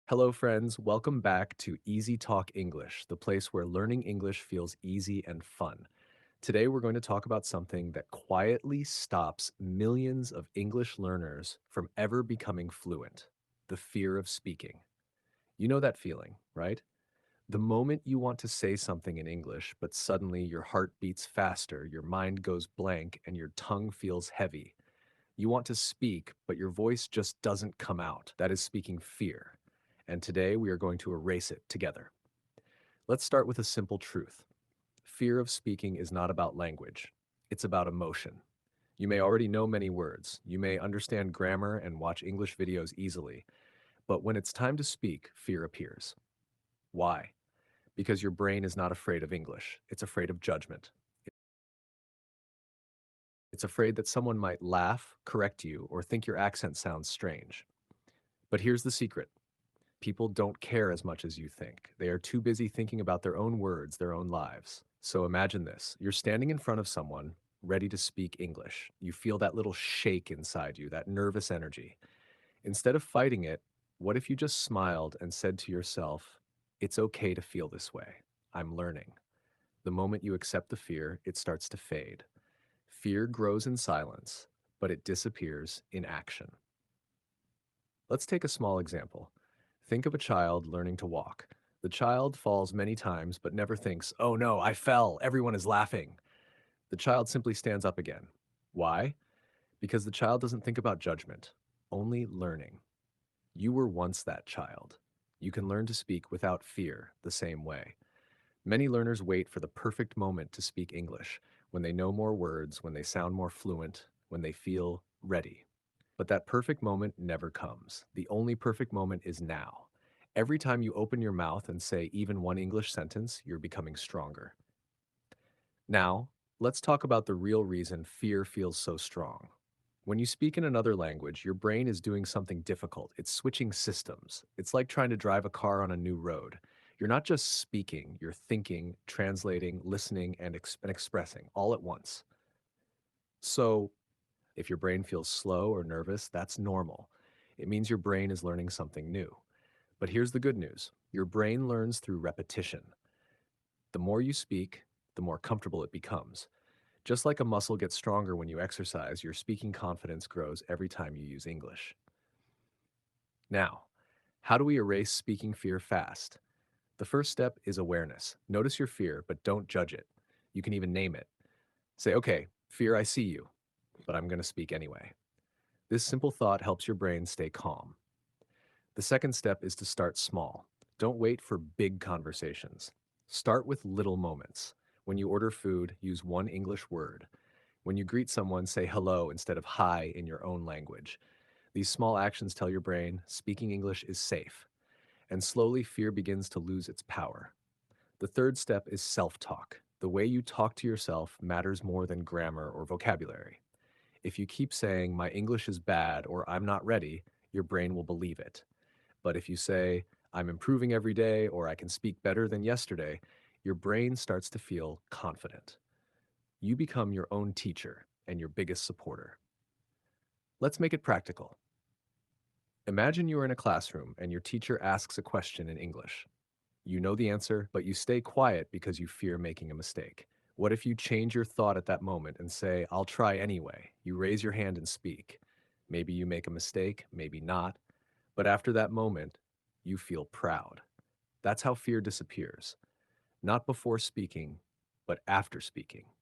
Hello, friends. Welcome back to Easy Talk English, the place where learning English feels easy and fun. Today, we're going to talk about something that quietly stops millions of English learners from ever becoming fluent: the fear of speaking. You know that feeling, right? The moment you want to say something in English, but suddenly your heart beats faster, your mind goes blank, and your tongue feels heavy. You want to speak, but your voice just doesn't come out. That is speaking fear. And today we are going to erase it together. Let's start with a simple truth. Fear of speaking is not about language, it's about emotion. You may already know many words, you may understand grammar and watch English videos easily, but when it's time to speak, fear appears. Why? Because your brain is not afraid of English, it's afraid of judgment. It's afraid that someone might laugh, correct you, or think your accent sounds strange. But here's the secret. People don't care as much as you think. They are too busy thinking about their own words, their own lives. So imagine this. You're standing in front of someone ready to speak English. You feel that little shake inside you, that nervous energy. Instead of fighting it, what if you just smiled and said to yourself, "It's okay to feel this way. I'm learning." The moment you accept the fear, it starts to fade. Fear grows in silence, but it disappears in action. Let's take a small example. Think of a child learning to walk. The child falls many times but never thinks, "Oh no, I fell, everyone is laughing." The child simply stands up again. Why? Because the child doesn't think about judgment, only learning. You were once that child. You can learn to speak without fear the same way. Many learners wait for the perfect moment to speak English, when they know more words, when they sound more fluent, when they feel ready. But that perfect moment never comes. The only perfect moment is now. Every time you open your mouth and say even one English sentence, you're becoming stronger. Now, let's talk about the real reason fear feels so strong. When you speak in another language, your brain is doing something difficult. It's switching systems. It's like trying to drive a car on a new road. You're not just speaking, you're thinking, translating, listening, and expressing all at once. So, if your brain feels slow or nervous, that's normal. It means your brain is learning something new. But here's the good news. Your brain learns through repetition. The more you speak, the more comfortable it becomes. Just like a muscle gets stronger when you exercise, your speaking confidence grows every time you use English. Now, how do we erase speaking fear fast? The first step is awareness. Notice your fear, but don't judge it. You can even name it. Say, "Okay, fear, I see you, but I'm going to speak anyway." This simple thought helps your brain stay calm. The second step is to start small. Don't wait for big conversations. Start with little moments. When you order food, use one English word. When you greet someone, say hello instead of hi in your own language. These small actions tell your brain speaking English is safe, and slowly fear begins to lose its power. The third step is self talk. The way you talk to yourself matters more than grammar or vocabulary. If you keep saying, "My English is bad" or "I'm not ready," your brain will believe it. But if you say, "I'm improving every day" or "I can speak better than yesterday," your brain starts to feel confident. You become your own teacher and your biggest supporter. Let's make it practical. Imagine you are in a classroom and your teacher asks a question in English. You know the answer, but you stay quiet because you fear making a mistake. What if you change your thought at that moment and say, "I'll try anyway"? You raise your hand and speak. Maybe you make a mistake, maybe not, but after that moment, you feel proud. That's how fear disappears. Not before speaking, but after speaking.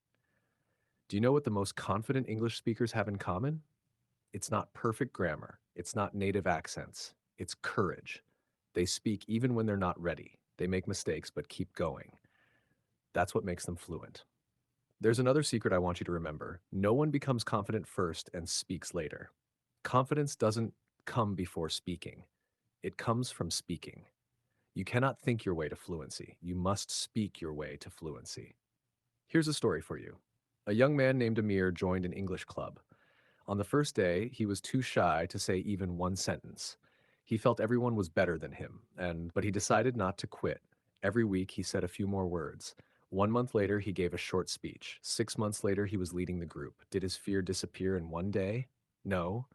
Do you know what the most confident English speakers have in common? It's not perfect grammar. It's not native accents. It's courage. They speak even when they're not ready. They make mistakes but keep going. That's what makes them fluent. There's another secret I want you to remember. No one becomes confident first and speaks later. Confidence doesn't come before speaking. It comes from speaking. You cannot think your way to fluency. You must speak your way to fluency. Here's a story for you. A young man named Amir joined an English club. On the first day, he was too shy to say even one sentence. He felt everyone was better than him, but he decided not to quit. Every week, he said a few more words. 1 month later, he gave a short speech. 6 months later, he was leading the group. Did his fear disappear in one day? No,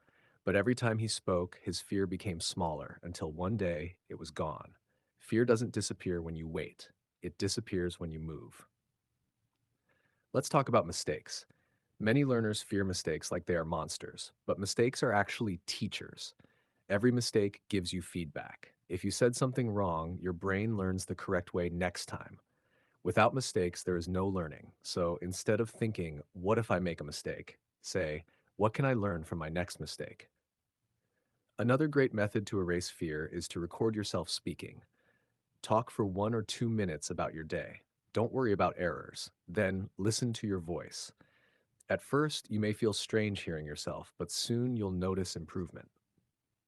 But every time he spoke, his fear became smaller until one day it was gone. Fear doesn't disappear when you wait, it disappears when you move. Let's talk about mistakes. Many learners fear mistakes like they are monsters, but mistakes are actually teachers. Every mistake gives you feedback. If you said something wrong, your brain learns the correct way next time. Without mistakes, there is no learning. So instead of thinking, what if I make a mistake? Say, what can I learn from my next mistake? Another great method to erase fear is to record yourself speaking. Talk for 1 or 2 minutes about your day. Don't worry about errors. Then listen to your voice. At first, you may feel strange hearing yourself, but soon you'll notice improvement.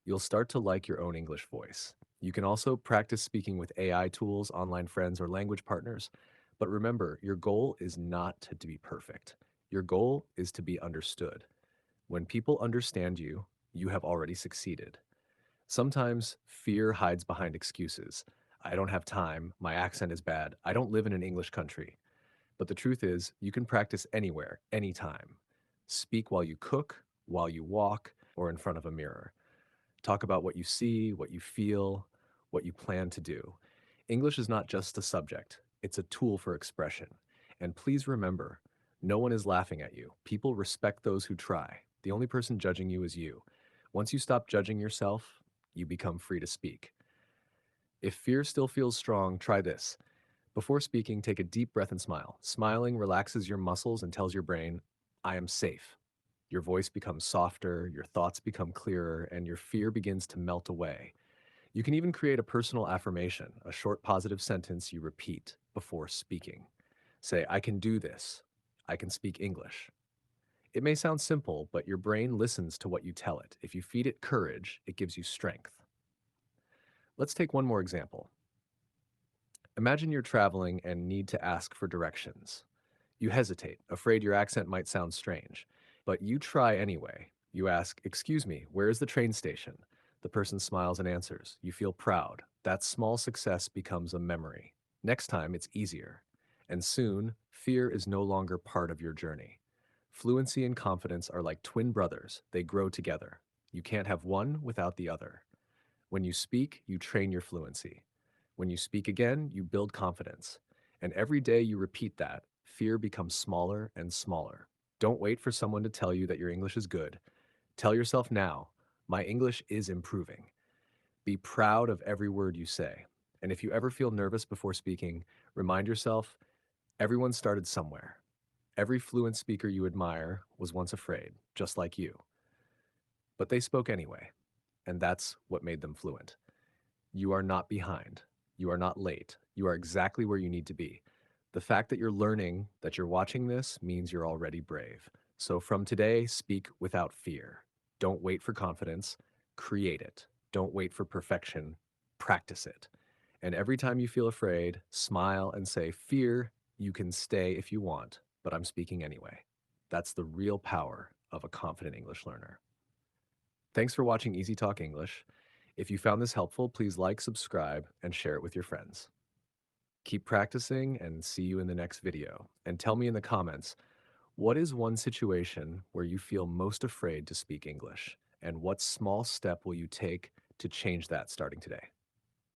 You'll start to like your own English voice. You can also practice speaking with AI tools, online friends, or language partners. But remember, your goal is not to be perfect. Your goal is to be understood. When people understand you, you have already succeeded. Sometimes fear hides behind excuses. I don't have time, my accent is bad, I don't live in an English country. But the truth is, you can practice anywhere, anytime. Speak while you cook, while you walk, or in front of a mirror. Talk about what you see, what you feel, what you plan to do. English is not just a subject, it's a tool for expression. And please remember, no one is laughing at you. People respect those who try. The only person judging you is you. Once you stop judging yourself, you become free to speak. If fear still feels strong, try this. Before speaking, take a deep breath and smile. Smiling relaxes your muscles and tells your brain, I am safe. Your voice becomes softer, your thoughts become clearer, and your fear begins to melt away. You can even create a personal affirmation, a short positive sentence you repeat before speaking. Say, I can do this. I can speak English. It may sound simple, but your brain listens to what you tell it. If you feed it courage, it gives you strength. Let's take one more example. Imagine you're traveling and need to ask for directions. You hesitate, afraid your accent might sound strange, but you try anyway. You ask, excuse me, where is the train station? The person smiles and answers. You feel proud. That small success becomes a memory. Next time, it's easier. And soon, fear is no longer part of your journey. Fluency and confidence are like twin brothers. They grow together. You can't have one without the other. When you speak, you train your fluency. When you speak again, you build confidence. And every day you repeat that, fear becomes smaller and smaller. Don't wait for someone to tell you that your English is good. Tell yourself now, my English is improving. Be proud of every word you say. And if you ever feel nervous before speaking, remind yourself, everyone started somewhere. Every fluent speaker you admire was once afraid, just like you. But they spoke anyway, and that's what made them fluent. You are not behind. You are not late. You are exactly where you need to be. The fact that you're learning, that you're watching this, means you're already brave. So from today, speak without fear. Don't wait for confidence. Create it. Don't wait for perfection. Practice it. And every time you feel afraid, smile and say, fear, you can stay if you want, but I'm speaking anyway. That's the real power of a confident English learner. Thanks for watching Easy Talk English. If you found this helpful, please like, subscribe, and share it with your friends. Keep practicing and see you in the next video. And tell me in the comments, what is one situation where you feel most afraid to speak English? And what small step will you take to change that starting today?